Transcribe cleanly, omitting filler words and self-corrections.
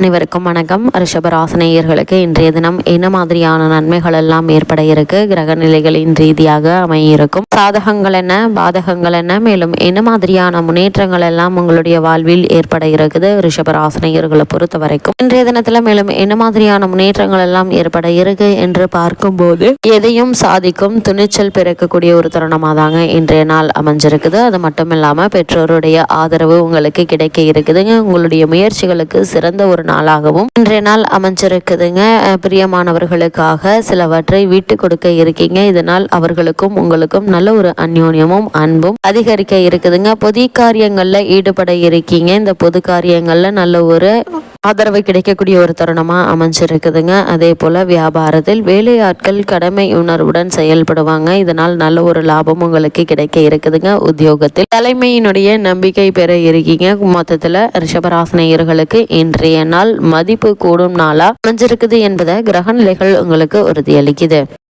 அனைவருக்கும் வணக்கம். ரிஷபராசினியர்களுக்கு இன்றைய தினம் என்ன மாதிரியான நன்மைகள் எல்லாம் ஏற்பட இருக்கு, கிரக நிலைகளின் ரீதியாக அமையிருக்கும், சாதகங்கள் என்ன, பாதகங்கள் என்ன, மேலும் என்ன மாதிரியான முன்னேற்றங்கள் எல்லாம் உங்களுடைய வாழ்வில் ஏற்பட இருக்குது ரிஷபராசினியர்களை பொறுத்த வரைக்கும் இன்றைய தினத்துல மேலும் என்ன மாதிரியான முன்னேற்றங்கள் எல்லாம் ஏற்பட இருக்கு என்று பார்க்கும்போது எதையும் சாதிக்கும் துணிச்சல் பிறக்கக்கூடிய ஒரு தருணமாக தாங்க இன்றைய நாள் அமைஞ்சிருக்குது. அது மட்டும் இல்லாம பெற்றோருடைய ஆதரவு உங்களுக்கு கிடைக்க இருக்குதுங்க. உங்களுடைய முயற்சிகளுக்கு சிறந்த ஒரு நாளாகவும் இன்றைய நாள் அமைஞ்சிருக்குதுங்க. பிரியமானவர்களுக்காக சிலவற்றை விட்டு கொடுக்க இருக்கீங்க. இதனால் அவர்களுக்கும் உங்களுக்கும் நல்ல ஒரு அந்யோன்யமும் அன்பும் அதிகரிக்க இருக்குதுங்க. பொது காரியங்கள்ல ஈடுபட இருக்கீங்க. இந்த பொது காரியங்கள்ல நல்ல ஒரு ஆதரவு கிடைக்கக்கூடிய ஒரு தருணமா அமைஞ்சிருக்குதுங்க. அதே போல வியாபாரத்தில் வேலையாட்கள் கடமை உணர்வுடன் செயல்படுவாங்க. இதனால் நல்ல ஒரு லாபம் உங்களுக்கு கிடைக்க இருக்குதுங்க. உத்தியோகத்தில் தலைமையினுடைய நம்பிக்கை பெற இருக்கீங்க. மொத்தத்துல ரிஷபராசினியர்களுக்கு இன்றைய நாள் மதிப்பு கூடும் நாளா அமைஞ்சிருக்குது என்பதை கிரக நிலைகள் உங்களுக்கு உறுதியளிக்குது.